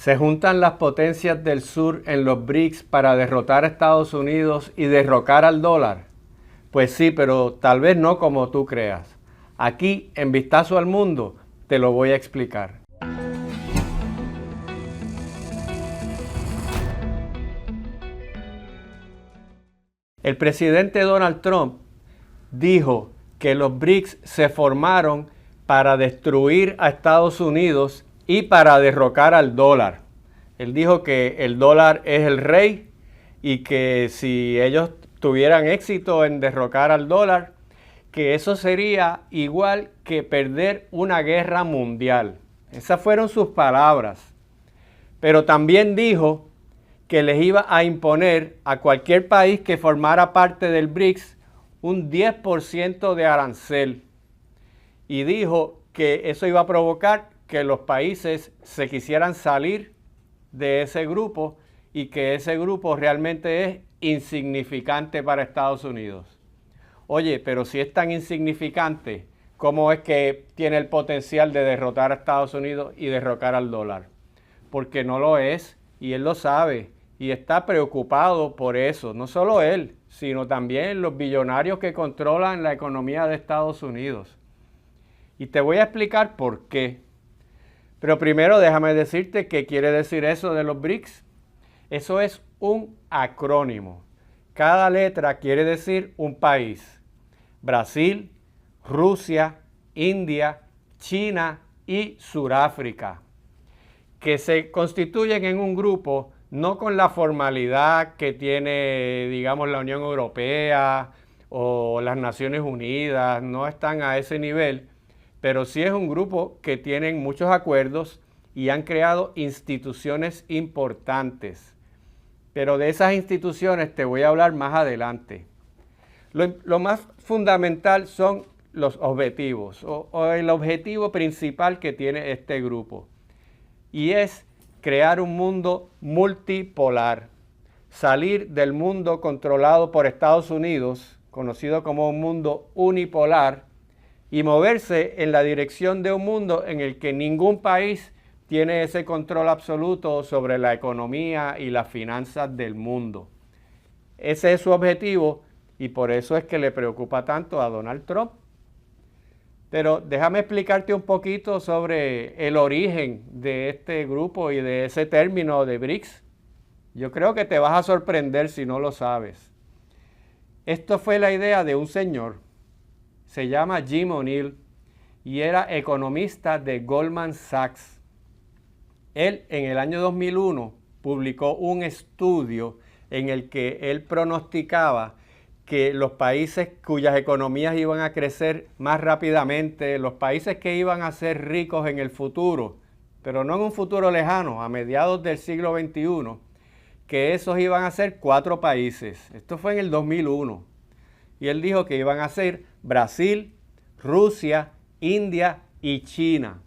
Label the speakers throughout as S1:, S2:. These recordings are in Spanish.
S1: Se juntan las potencias del sur en los BRICS para derrotar a Estados Unidos y derrocar al dólar. Pues sí, pero tal vez no como tú creas. Aquí, en Vistazo al Mundo, te lo voy a explicar. El presidente Donald Trump dijo que los BRICS se formaron para destruir a Estados Unidos y para derrocar al dólar. Él dijo que el dólar es el rey y que si ellos tuvieran éxito en derrocar al dólar, que eso sería igual que perder una guerra mundial. Esas fueron sus palabras. Pero también dijo que les iba a imponer a cualquier país que formara parte del BRICS un 10% de arancel. Y dijo que eso iba a provocar que los países se quisieran salir de ese grupo y que ese grupo realmente es insignificante para Estados Unidos. Oye, pero si es tan insignificante, ¿cómo es que tiene el potencial de derrotar a Estados Unidos y derrocar al dólar? Porque no lo es, y él lo sabe, y está preocupado por eso. No solo él, sino también los billonarios que controlan la economía de Estados Unidos. Y te voy a explicar por qué. Pero primero déjame decirte qué quiere decir eso de los BRICS. Eso es un acrónimo. Cada letra quiere decir un país. Brasil, Rusia, India, China y Sudáfrica, que se constituyen en un grupo no con la formalidad que tiene, digamos, la Unión Europea o las Naciones Unidas, no están a ese nivel, pero sí es un grupo que tienen muchos acuerdos y han creado instituciones importantes. Pero de esas instituciones te voy a hablar más adelante. Lo más fundamental son los objetivos o el objetivo principal que tiene este grupo. Y es crear un mundo multipolar. Salir del mundo controlado por Estados Unidos, conocido como un mundo unipolar, y moverse en la dirección de un mundo en el que ningún país tiene ese control absoluto sobre la economía y las finanzas del mundo. Ese es su objetivo y por eso es que le preocupa tanto a Donald Trump. Pero déjame explicarte un poquito sobre el origen de este grupo y de ese término de BRICS. Yo creo que te vas a sorprender si no lo sabes. Esto fue la idea de un señor. Se llama Jim O'Neill y era economista de Goldman Sachs. Él en el año 2001 publicó un estudio en el que él pronosticaba que los países cuyas economías iban a crecer más rápidamente, los países que iban a ser ricos en el futuro, pero no en un futuro lejano, a mediados del siglo XXI, que esos iban a ser 4 países. Esto fue en el 2001. Y él dijo que iban a ser Brasil, Rusia, India y China.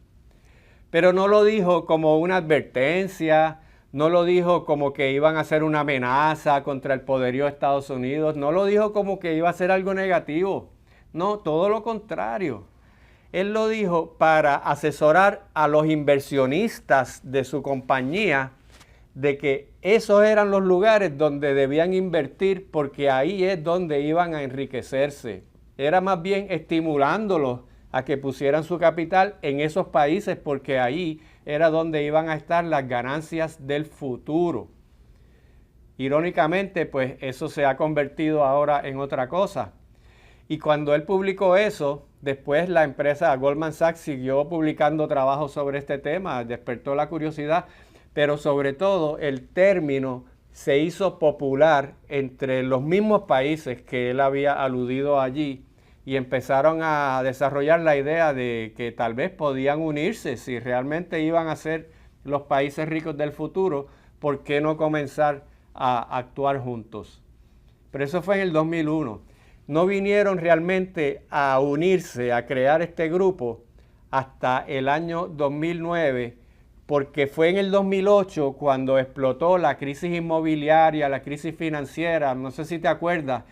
S1: Pero no lo dijo como una advertencia, no lo dijo como que iban a ser una amenaza contra el poderío de Estados Unidos, no lo dijo como que iba a ser algo negativo. No, todo lo contrario. Él lo dijo para asesorar a los inversionistas de su compañía de que esos eran los lugares donde debían invertir porque ahí es donde iban a enriquecerse. Era más bien estimulándolos a que pusieran su capital en esos países porque ahí era donde iban a estar las ganancias del futuro. Irónicamente, pues eso se ha convertido ahora en otra cosa. Y cuando él publicó eso, después la empresa Goldman Sachs siguió publicando trabajos sobre este tema, despertó la curiosidad, pero sobre todo el término se hizo popular entre los mismos países que él había aludido allí y empezaron a desarrollar la idea de que tal vez podían unirse si realmente iban a ser los países ricos del futuro, ¿por qué no comenzar a actuar juntos? Pero eso fue en el 2001. No vinieron realmente a unirse, a crear este grupo hasta el año 2009, porque fue en el 2008 cuando explotó la crisis inmobiliaria, la crisis financiera. No sé si te acuerdas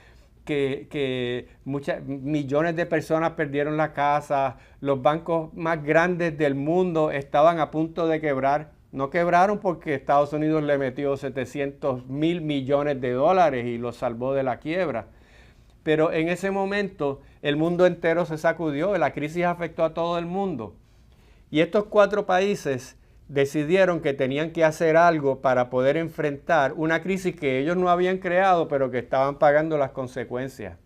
S1: que millones de personas perdieron la casa, los bancos más grandes del mundo estaban a punto de quebrar No quebraron porque Estados Unidos le metió 700.000 millones de dólares y los salvó de la quiebra. Pero en ese momento el mundo entero se sacudió, la crisis afectó a todo el mundo. Y estos 4 países decidieron que tenían que hacer algo para poder enfrentar una crisis que ellos no habían creado, pero que estaban pagando las consecuencias.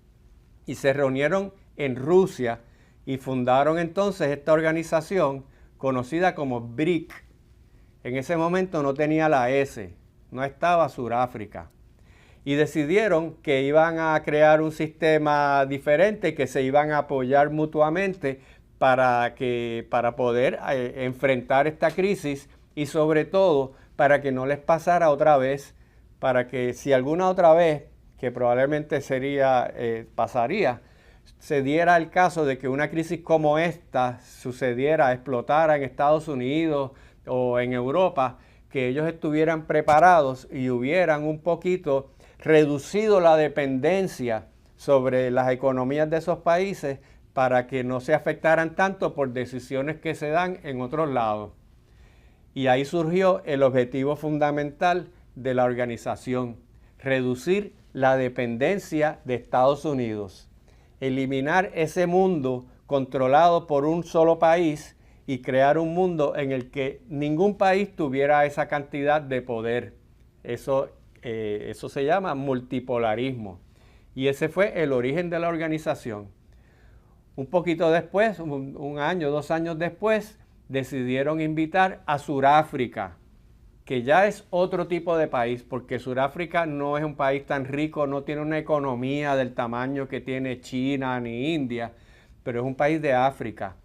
S1: Y se reunieron en Rusia y fundaron entonces esta organización conocida como BRIC. En ese momento no tenía la S, no estaba Sudáfrica. Y decidieron que iban a crear un sistema diferente, que se iban a apoyar mutuamente para poder enfrentar esta crisis y sobre todo para que no les pasara otra vez, para que si alguna otra vez, que probablemente pasaría, se diera el caso de que una crisis como esta sucediera, explotara en Estados Unidos o en Europa, que ellos estuvieran preparados y hubieran un poquito reducido la dependencia sobre las economías de esos países para que no se afectaran tanto por decisiones que se dan en otros lados. Y ahí surgió el objetivo fundamental de la organización: reducir la dependencia de Estados Unidos, eliminar ese mundo controlado por un solo país y crear un mundo en el que ningún país tuviera esa cantidad de poder. Eso se llama multipolarismo. Y ese fue el origen de la organización. Un poquito después, un año, 2 años después, decidieron invitar a Sudáfrica, que ya es otro tipo de país, porque Sudáfrica no es un país tan rico, no tiene una economía del tamaño que tiene China ni India, pero es un país de África.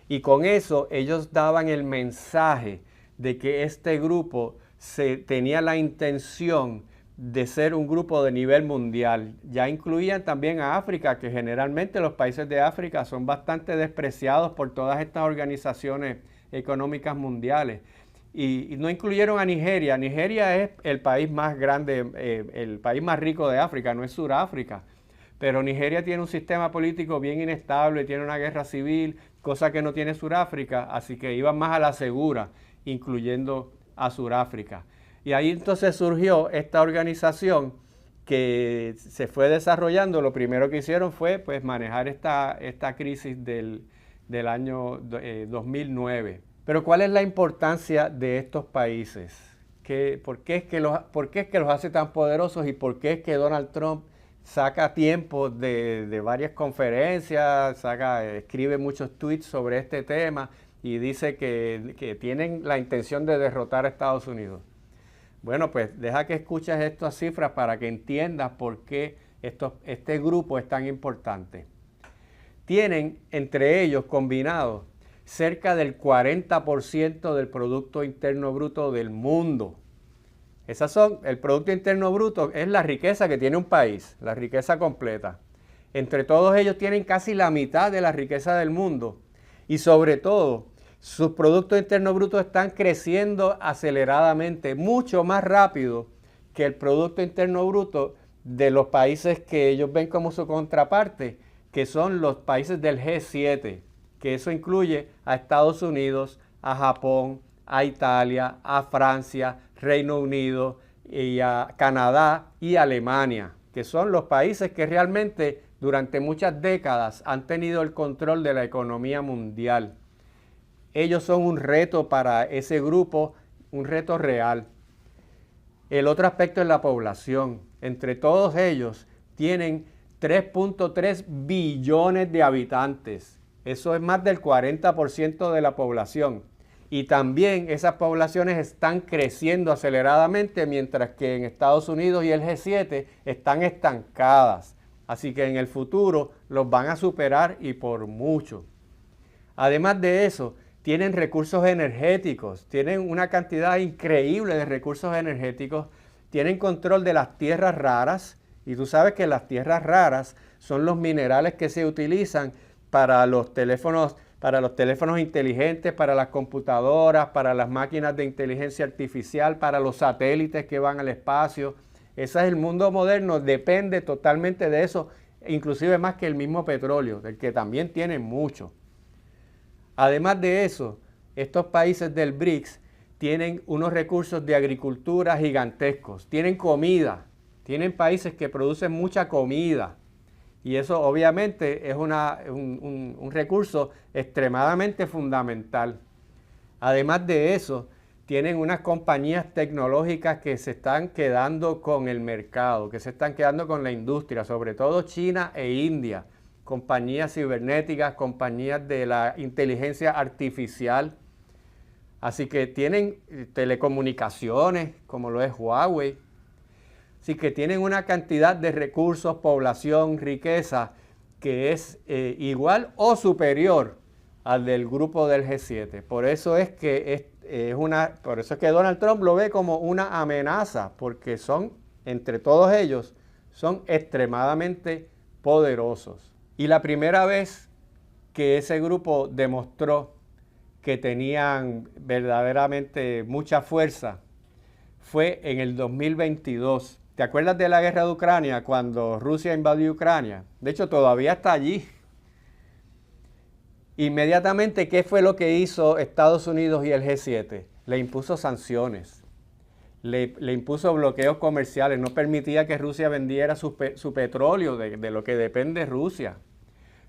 S1: Y con eso ellos daban el mensaje de que este grupo tenía la intención de ser un grupo de nivel mundial. Ya incluían también a África, que generalmente los países de África son bastante despreciados por todas estas organizaciones económicas mundiales. Y no incluyeron a Nigeria. Nigeria es el país más grande, el país más rico de África, no es Sudáfrica. Pero Nigeria tiene un sistema político bien inestable, tiene una guerra civil, cosa que no tiene Sudáfrica, así que iban más a la segura, incluyendo a Sudáfrica. Y ahí entonces surgió esta organización que se fue desarrollando. Lo primero que hicieron fue pues manejar esta crisis del año 2009. Pero ¿cuál es la importancia de estos países? ¿Por qué es que los hace tan poderosos y por qué es que Donald Trump saca tiempo de varias conferencias, escribe muchos tweets sobre este tema y dice que tienen la intención de derrotar a Estados Unidos? Bueno, pues deja que escuches estas cifras para que entiendas por qué este grupo es tan importante. Tienen entre ellos combinados cerca del 40% del Producto Interno Bruto del mundo. El Producto Interno Bruto es la riqueza que tiene un país, la riqueza completa. Entre todos ellos tienen casi la mitad de la riqueza del mundo y sobre todo sus Productos Internos Brutos están creciendo aceleradamente, mucho más rápido que el Producto Interno Bruto de los países que ellos ven como su contraparte, que son los países del G7, que eso incluye a Estados Unidos, a Japón, a Italia, a Francia, Reino Unido, y a Canadá y Alemania, que son los países que realmente durante muchas décadas han tenido el control de la economía mundial. Ellos son un reto para ese grupo, un reto real. El otro aspecto es la población. Entre todos ellos tienen 3.3 billones de habitantes. Eso es más del 40% de la población. Y también esas poblaciones están creciendo aceleradamente, mientras que en Estados Unidos y el G7 están estancadas. Así que en el futuro los van a superar y por mucho. Además de eso, tienen recursos energéticos, tienen una cantidad increíble de recursos energéticos, tienen control de las tierras raras, y tú sabes que las tierras raras son los minerales que se utilizan para los teléfonos inteligentes, para las computadoras, para las máquinas de inteligencia artificial, para los satélites que van al espacio. Ese es el mundo moderno, depende totalmente de eso, inclusive más que el mismo petróleo, del que también tienen mucho. Además de eso, estos países del BRICS tienen unos recursos de agricultura gigantescos, tienen comida, tienen países que producen mucha comida. Y eso obviamente es un recurso extremadamente fundamental. Además de eso, tienen unas compañías tecnológicas que se están quedando con el mercado, que se están quedando con la industria, sobre todo China e India. Compañías cibernéticas, compañías de la inteligencia artificial. Así que tienen telecomunicaciones, como lo es Huawei. Así que tienen una cantidad de recursos, población, riqueza, que es igual o superior al del grupo del G7. Por eso es que Donald Trump lo ve como una amenaza, porque entre todos ellos, son extremadamente poderosos. Y la primera vez que ese grupo demostró que tenían verdaderamente mucha fuerza fue en el 2022. ¿Te acuerdas de la guerra de Ucrania cuando Rusia invadió Ucrania? De hecho, todavía está allí. Inmediatamente, ¿qué fue lo que hizo Estados Unidos y el G7? Le impuso sanciones, le impuso bloqueos comerciales, no permitía que Rusia vendiera su petróleo, de lo que depende Rusia.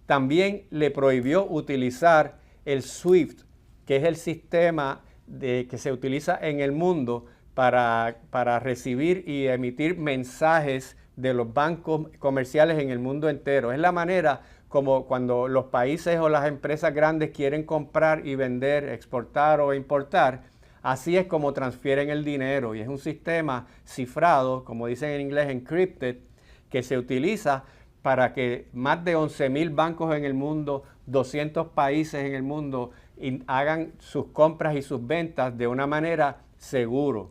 S1: También le prohibió utilizar el SWIFT, que es el sistema que se utiliza en el mundo para recibir y emitir mensajes de los bancos comerciales en el mundo entero. Es la manera como cuando los países o las empresas grandes quieren comprar y vender, exportar o importar, así es como transfieren el dinero, y es un sistema cifrado, como dicen en inglés, encrypted, que se utiliza para que más de 11,000 bancos en el mundo, 200 países en el mundo hagan sus compras y sus ventas de una manera segura.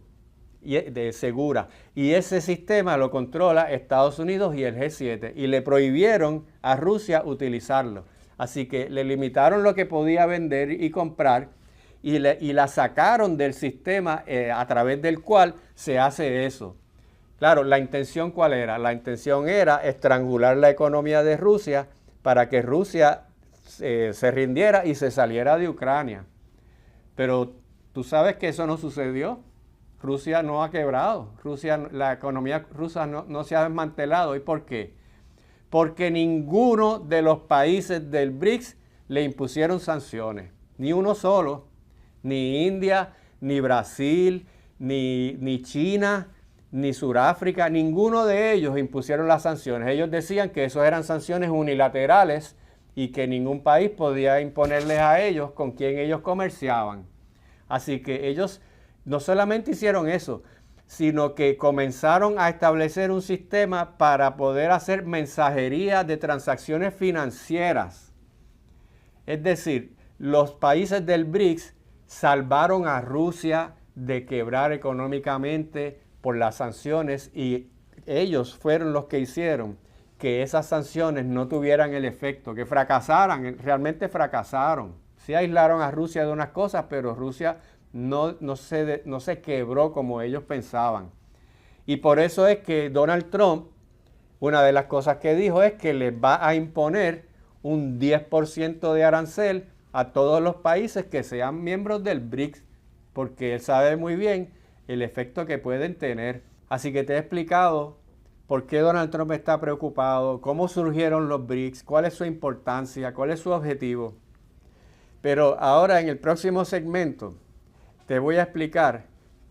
S1: Y ese sistema lo controla Estados Unidos y el G7, y le prohibieron a Rusia utilizarlo. Así que le limitaron lo que podía vender y comprar, y la sacaron del sistema a través del cual se hace eso. Claro, ¿la intención cuál era? La intención era estrangular la economía de Rusia para que Rusia se rindiera y se saliera de Ucrania. Pero tú sabes que eso no sucedió. Rusia no ha quebrado. La economía rusa no se ha desmantelado. ¿Y por qué? Porque ninguno de los países del BRICS le impusieron sanciones. Ni uno solo. Ni India, ni Brasil, ni China, ni Sudáfrica. Ninguno de ellos impusieron las sanciones. Ellos decían que eso eran sanciones unilaterales y que ningún país podía imponerles a ellos con quien ellos comerciaban. Así que ellos no solamente hicieron eso, sino que comenzaron a establecer un sistema para poder hacer mensajería de transacciones financieras. Es decir, los países del BRICS salvaron a Rusia de quebrar económicamente por las sanciones, y ellos fueron los que hicieron que esas sanciones no tuvieran el efecto, que fracasaran, realmente fracasaron. Sí aislaron a Rusia de unas cosas, pero Rusia no se quebró como ellos pensaban. Y por eso es que Donald Trump, una de las cosas que dijo es que les va a imponer un 10% de arancel a todos los países que sean miembros del BRICS, porque él sabe muy bien el efecto que pueden tener. Así que te he explicado por qué Donald Trump está preocupado, cómo surgieron los BRICS, cuál es su importancia, cuál es su objetivo. Pero ahora en el próximo segmento te voy a explicar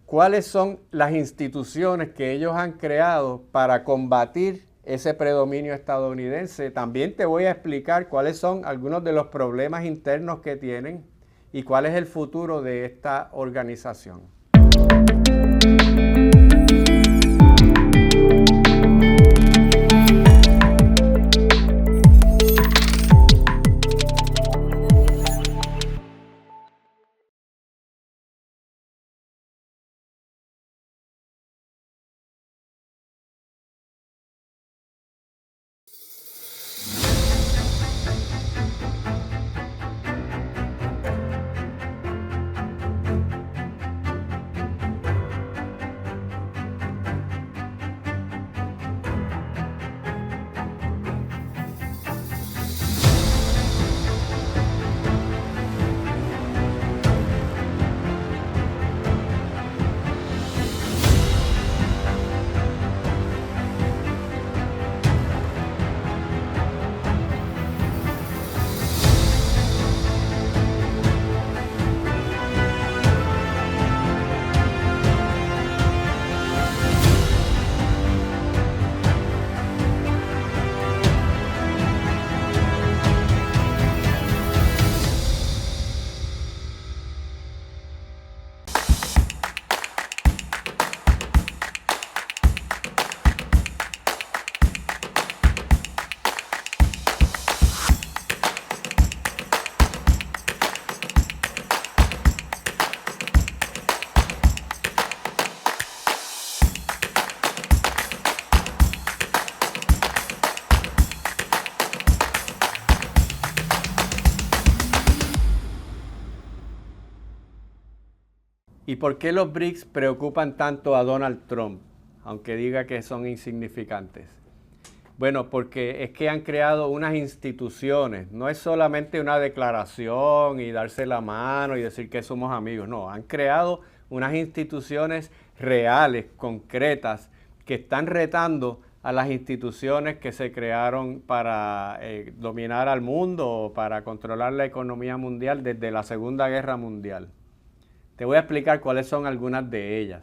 S1: cuáles son las instituciones que ellos han creado para combatir ese predominio estadounidense. También te voy a explicar cuáles son algunos de los problemas internos que tienen y cuál es el futuro de esta organización. ¿Y por qué los BRICS preocupan tanto a Donald Trump, aunque diga que son insignificantes? Bueno, porque es que han creado unas instituciones, no es solamente una declaración y darse la mano y decir que somos amigos, no, han creado unas instituciones reales, concretas, que están retando a las instituciones que se crearon para dominar al mundo o para controlar la economía mundial desde la Segunda Guerra Mundial. Te voy a explicar cuáles son algunas de ellas.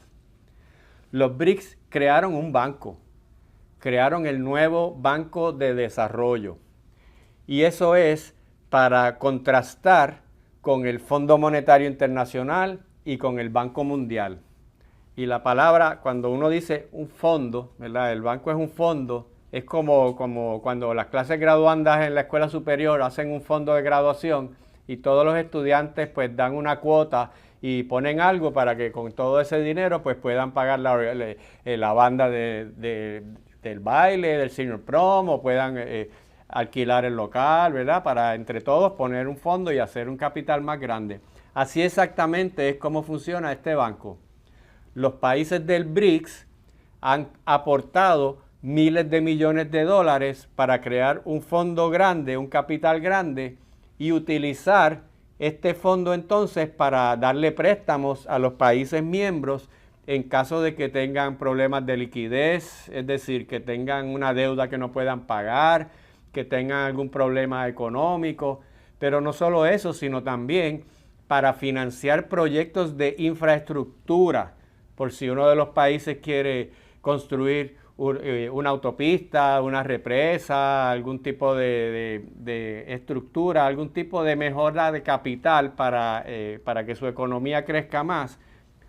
S1: Los BRICS crearon un banco, crearon el nuevo Banco de Desarrollo. Y eso es para contrastar con el Fondo Monetario Internacional y con el Banco Mundial. Y la palabra, cuando uno dice un fondo, ¿verdad? El banco es un fondo, es como cuando las clases graduandas en la escuela superior hacen un fondo de graduación y todos los estudiantes pues dan una cuota y ponen algo para que con todo ese dinero pues puedan pagar la banda del baile, del senior prom, o puedan alquilar el local, ¿verdad? Para entre todos poner un fondo y hacer un capital más grande. Así exactamente es como funciona este banco. Los países del BRICS han aportado miles de millones de dólares para crear un fondo grande, un capital grande, y utilizar este fondo entonces para darle préstamos a los países miembros en caso de que tengan problemas de liquidez, es decir, que tengan una deuda que no puedan pagar, que tengan algún problema económico, pero no solo eso, sino también para financiar proyectos de infraestructura, por si uno de los países quiere construir una autopista, una represa, algún tipo de estructura, algún tipo de mejora de capital para que su economía crezca más,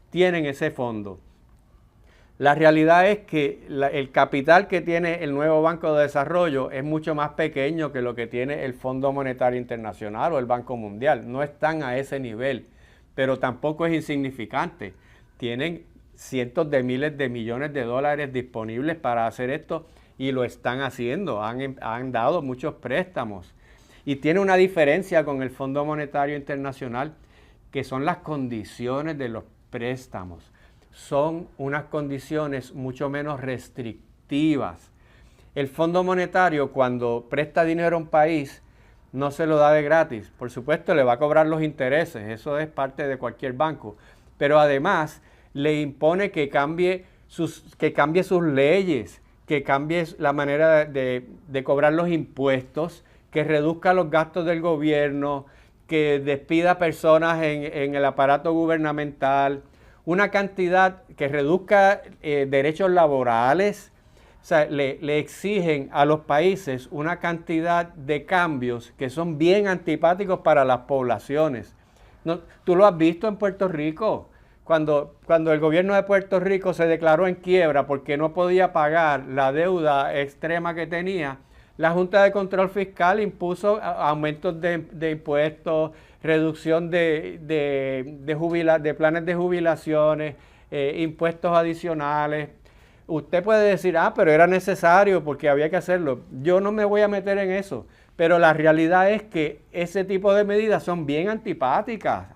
S1: tienen ese fondo. La realidad es que el capital que tiene el nuevo Banco de Desarrollo es mucho más pequeño que lo que tiene el Fondo Monetario Internacional o el Banco Mundial. No están a ese nivel, pero tampoco es insignificante. Tienen cientos de miles de millones de dólares disponibles para hacer esto y lo están haciendo. Han dado muchos préstamos. Y tiene una diferencia con el Fondo Monetario Internacional, que son las condiciones de los préstamos. Son unas condiciones mucho menos restrictivas. El Fondo Monetario, cuando presta dinero a un país, no se lo da de gratis. Por supuesto, le va a cobrar los intereses. Eso es parte de cualquier banco. Pero además, le impone que cambie sus leyes, que cambie la manera de cobrar los impuestos, que reduzca los gastos del gobierno, que despida personas en el aparato gubernamental, una cantidad que reduzca derechos laborales. O sea, le exigen a los países una cantidad de cambios que son bien antipáticos para las poblaciones. No, tú lo has visto en Puerto Rico. Cuando el gobierno de Puerto Rico se declaró en quiebra porque no podía pagar la deuda extrema que tenía, la Junta de Control Fiscal impuso aumentos de impuestos, reducción de planes de jubilaciones, impuestos adicionales. Usted puede decir, pero era necesario porque había que hacerlo. Yo no me voy a meter en eso. Pero la realidad es que ese tipo de medidas son bien antipáticas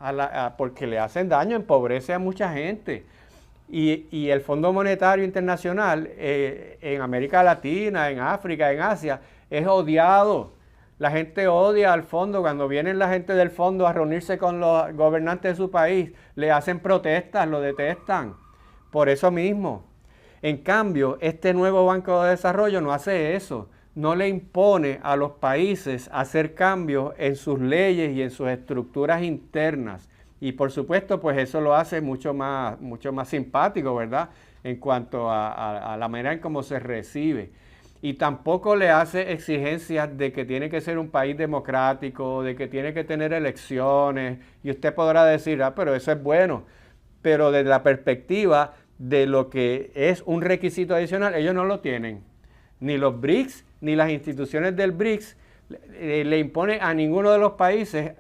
S1: porque le hacen daño, empobrece a mucha gente. Y el Fondo Monetario Internacional en América Latina, en África, en Asia, es odiado. La gente odia al fondo. Cuando vienen la gente del fondo a reunirse con los gobernantes de su país, le hacen protestas, lo detestan. Por eso mismo. En cambio, este nuevo Banco de Desarrollo no hace eso. No le impone a los países hacer cambios en sus leyes y en sus estructuras internas. Y por supuesto, pues eso lo hace mucho más simpático, ¿verdad? En cuanto a la manera en cómo se recibe. Y tampoco le hace exigencias de que tiene que ser un país democrático, de que tiene que tener elecciones. Y usted podrá decir, pero eso es bueno. Pero desde la perspectiva de lo que es un requisito adicional, ellos no lo tienen. Ni los BRICS, ni las instituciones del BRICS le impone a ninguno de los países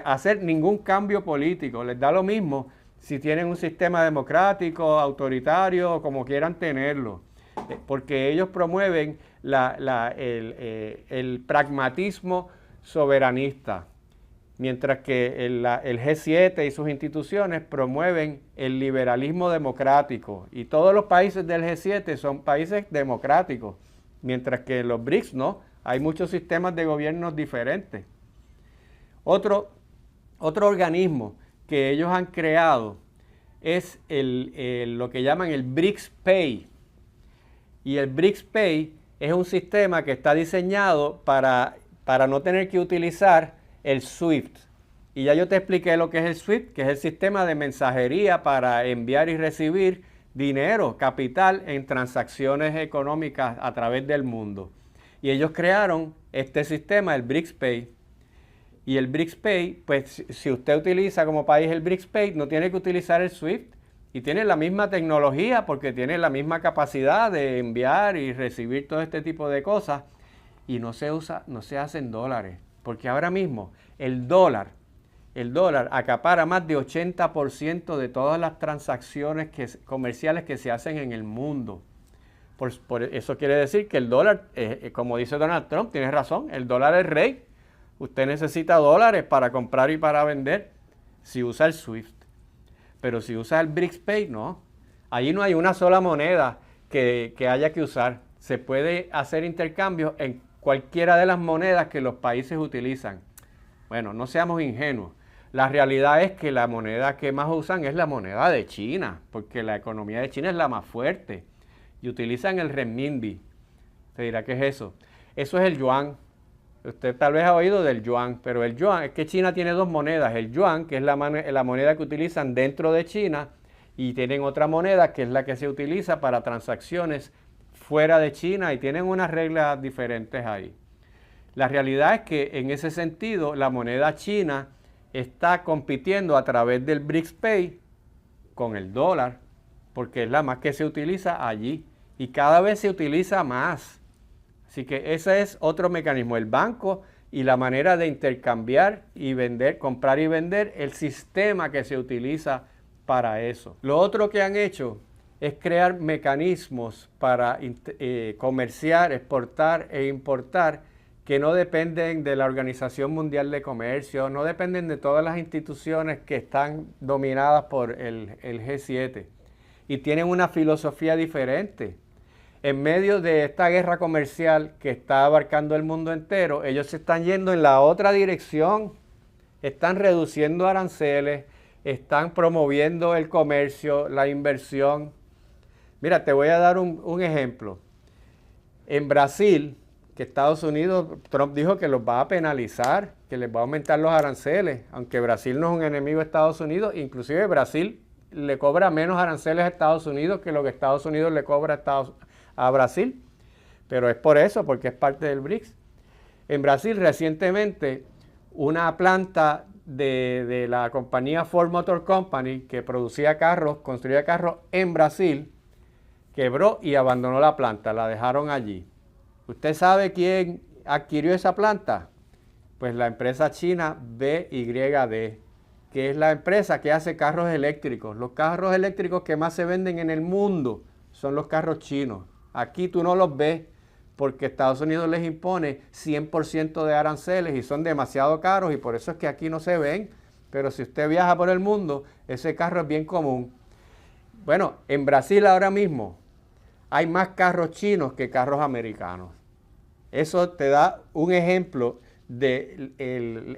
S1: hacer ningún cambio político. Les da lo mismo si tienen un sistema democrático, autoritario o como quieran tenerlo. Porque ellos promueven el pragmatismo soberanista. mientras que el G7 y sus instituciones promueven el liberalismo democrático. Y todos los países del G7 son países democráticos, mientras que los BRICS no. Hay muchos sistemas de gobiernos diferentes. Otro organismo que ellos han creado es lo que llaman el BRICS Pay. Y el BRICS Pay es un sistema que está diseñado para no tener que utilizar el SWIFT. Y ya yo te expliqué lo que es el SWIFT, que es el sistema de mensajería para enviar y recibir dinero, capital, en transacciones económicas a través del mundo. Y ellos crearon este sistema, el BRICS Pay. Y el BRICS Pay, pues si usted utiliza como país el BRICS Pay, no tiene que utilizar el SWIFT. Y tiene la misma tecnología porque tiene la misma capacidad de enviar y recibir todo este tipo de cosas. Y no se hace en dólares. Porque ahora mismo el dólar acapara más de 80% de todas las transacciones comerciales que se hacen en el mundo. Por eso quiere decir que el dólar, como dice Donald Trump, tiene razón, el dólar es rey. Usted necesita dólares para comprar y para vender si usa el SWIFT. Pero si usa el BRICS Pay, no. Allí no hay una sola moneda que haya que usar. Se puede hacer intercambios en cualquiera de las monedas que los países utilizan. Bueno, no seamos ingenuos. La realidad es que la moneda que más usan es la moneda de China, porque la economía de China es la más fuerte. Y utilizan el renminbi. Te dirá, ¿qué es eso? Eso es el yuan. Usted tal vez ha oído del yuan, pero el yuan, es que China tiene dos monedas. El yuan, que es la moneda que utilizan dentro de China, y tienen otra moneda que es la que se utiliza para transacciones fuera de China, y tienen unas reglas diferentes ahí. La realidad es que en ese sentido la moneda china está compitiendo a través del BRICS Pay con el dólar, porque es la más que se utiliza allí, y cada vez se utiliza más. Así que ese es otro mecanismo, el banco y la manera de intercambiar y vender, comprar y vender, el sistema que se utiliza para eso. Lo otro que han hecho es crear mecanismos para comerciar, exportar e importar que no dependen de la Organización Mundial de Comercio, no dependen de todas las instituciones que están dominadas por el G7 y tienen una filosofía diferente. En medio de esta guerra comercial que está abarcando el mundo entero, ellos se están yendo en la otra dirección, están reduciendo aranceles, están promoviendo el comercio, la inversión. Mira, te voy a dar un ejemplo. En Brasil, que Estados Unidos, Trump dijo que los va a penalizar, que les va a aumentar los aranceles, aunque Brasil no es un enemigo de Estados Unidos, inclusive Brasil le cobra menos aranceles a Estados Unidos que lo que Estados Unidos le cobra a Brasil, pero es por eso, porque es parte del BRICS. En Brasil recientemente una planta de la compañía Ford Motor Company que construía carros en Brasil, quebró y abandonó la planta, la dejaron allí. ¿Usted sabe quién adquirió esa planta? Pues la empresa china BYD, que es la empresa que hace carros eléctricos. Los carros eléctricos que más se venden en el mundo son los carros chinos. Aquí tú no los ves porque Estados Unidos les impone 100% de aranceles y son demasiado caros y por eso es que aquí no se ven. Pero si usted viaja por el mundo, ese carro es bien común. Bueno, en Brasil ahora mismo hay más carros chinos que carros americanos. Eso te da un ejemplo del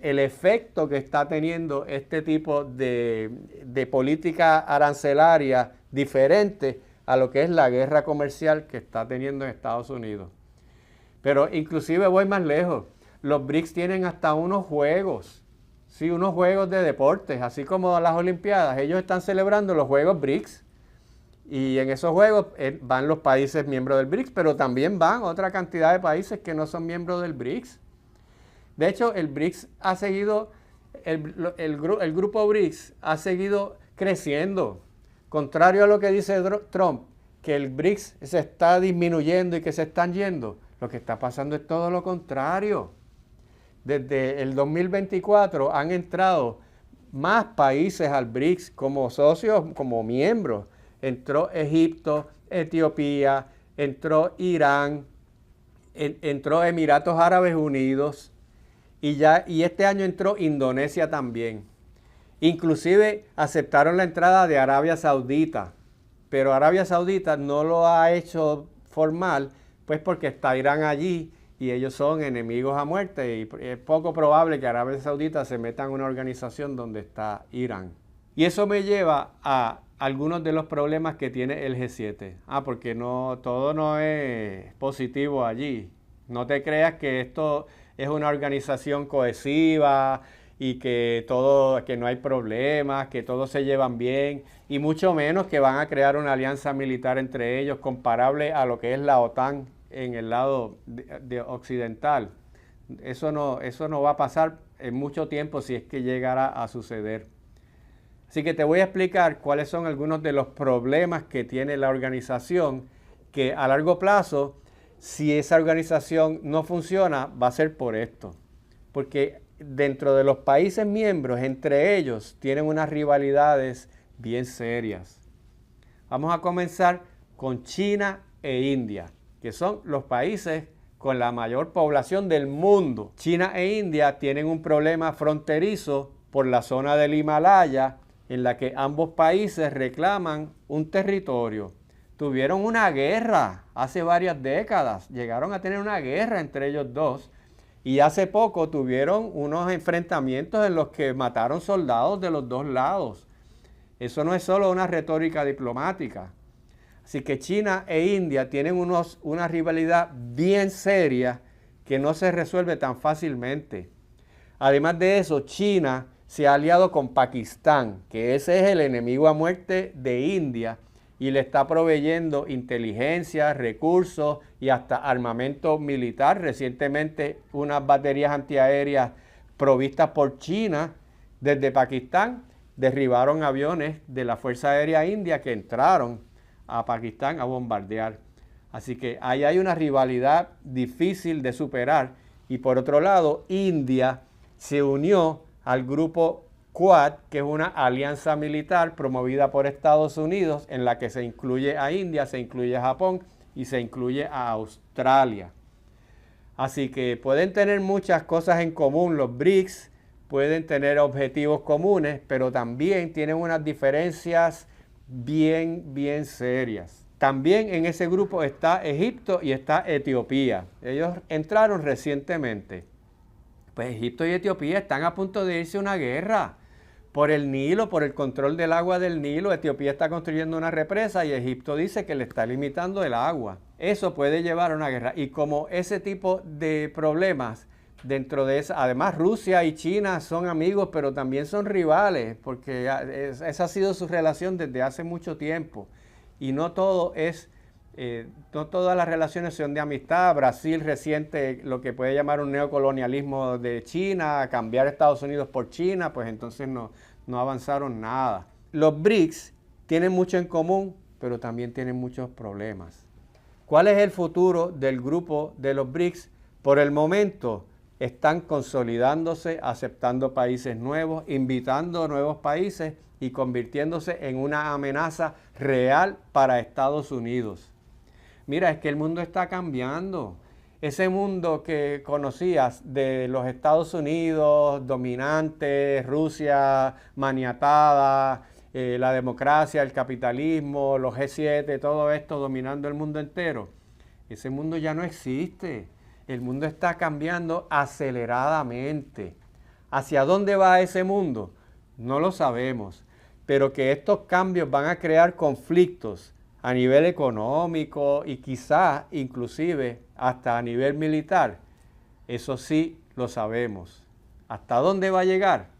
S1: efecto que está teniendo este tipo de política arancelaria diferente a lo que es la guerra comercial que está teniendo en Estados Unidos. Pero inclusive voy más lejos. Los BRICS tienen hasta unos juegos, sí, unos juegos de deportes, así como las Olimpiadas. Ellos están celebrando los Juegos BRICS y en esos juegos van los países miembros del BRICS, pero también van otra cantidad de países que no son miembros del BRICS. De hecho, el BRICS ha seguido, el grupo BRICS ha seguido creciendo. Contrario a lo que dice Trump, que el BRICS se está disminuyendo y que se están yendo, lo que está pasando es todo lo contrario. Desde el 2024 han entrado más países al BRICS como socios, como miembros. Entró Egipto, Etiopía, entró Irán, entró Emiratos Árabes Unidos y este año entró Indonesia también. Inclusive aceptaron la entrada de Arabia Saudita, pero Arabia Saudita no lo ha hecho formal, pues porque está Irán allí y ellos son enemigos a muerte y es poco probable que Arabia Saudita se meta en una organización donde está Irán. Y eso me lleva a algunos de los problemas que tiene el G7. Porque todo no es positivo allí. No te creas que esto es una organización cohesiva y que no hay problemas, que todos se llevan bien, y mucho menos que van a crear una alianza militar entre ellos comparable a lo que es la OTAN en el lado occidental. Eso no va a pasar en mucho tiempo si es que llegara a suceder. Así que te voy a explicar cuáles son algunos de los problemas que tiene la organización, que a largo plazo, si esa organización no funciona, va a ser por esto. Porque dentro de los países miembros, entre ellos, tienen unas rivalidades bien serias. Vamos a comenzar con China e India, que son los países con la mayor población del mundo. China e India tienen un problema fronterizo por la zona del Himalaya, en la que ambos países reclaman un territorio. Tuvieron una guerra hace varias décadas, llegaron a tener una guerra entre ellos dos, y hace poco tuvieron unos enfrentamientos en los que mataron soldados de los dos lados. Eso no es solo una retórica diplomática. Así que China e India tienen una rivalidad bien seria que no se resuelve tan fácilmente. Además de eso, China se ha aliado con Pakistán, que ese es el enemigo a muerte de India, y le está proveyendo inteligencia, recursos y hasta armamento militar. Recientemente, unas baterías antiaéreas provistas por China desde Pakistán derribaron aviones de la Fuerza Aérea India que entraron a Pakistán a bombardear. Así que ahí hay una rivalidad difícil de superar. Y por otro lado, India se unió al grupo Quad, que es una alianza militar promovida por Estados Unidos, en la que se incluye a India, se incluye a Japón y se incluye a Australia. Así que pueden tener muchas cosas en común los BRICS, pueden tener objetivos comunes, pero también tienen unas diferencias bien serias. También en ese grupo está Egipto y está Etiopía. Ellos entraron recientemente. Pues Egipto y Etiopía están a punto de irse a una guerra por el Nilo, por el control del agua del Nilo. Etiopía está construyendo una represa y Egipto dice que le está limitando el agua. Eso puede llevar a una guerra. Y como ese tipo de problemas dentro de esa, además Rusia y China son amigos, pero también son rivales, porque esa ha sido su relación desde hace mucho tiempo. Y no todas las relaciones son de amistad. Brasil reciente lo que puede llamar un neocolonialismo de China, cambiar Estados Unidos por China, pues entonces no avanzaron nada. Los BRICS tienen mucho en común, pero también tienen muchos problemas. ¿Cuál es el futuro del grupo de los BRICS? Por el momento están consolidándose, aceptando países nuevos, invitando a nuevos países y convirtiéndose en una amenaza real para Estados Unidos. Mira, es que el mundo está cambiando. Ese mundo que conocías de los Estados Unidos, dominante, Rusia maniatada, la democracia, el capitalismo, los G7, todo esto dominando el mundo entero, ese mundo ya no existe. El mundo está cambiando aceleradamente. ¿Hacia dónde va ese mundo? No lo sabemos, pero que estos cambios van a crear conflictos a nivel económico y quizás inclusive hasta a nivel militar, eso sí lo sabemos. ¿Hasta dónde va a llegar?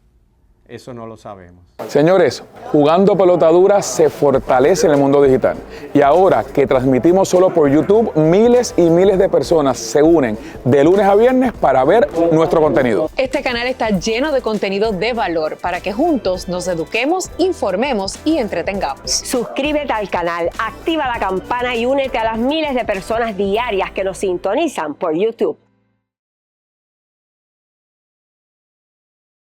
S1: Eso no lo sabemos.
S2: Señores, Jugando Pelota Dura se fortalece en el mundo digital. Y ahora que transmitimos solo por YouTube, miles y miles de personas se unen de lunes a viernes para ver nuestro contenido.
S3: Este canal está lleno de contenido de valor para que juntos nos eduquemos, informemos y entretengamos.
S4: Suscríbete al canal, activa la campana y únete a las miles de personas diarias que nos sintonizan por YouTube.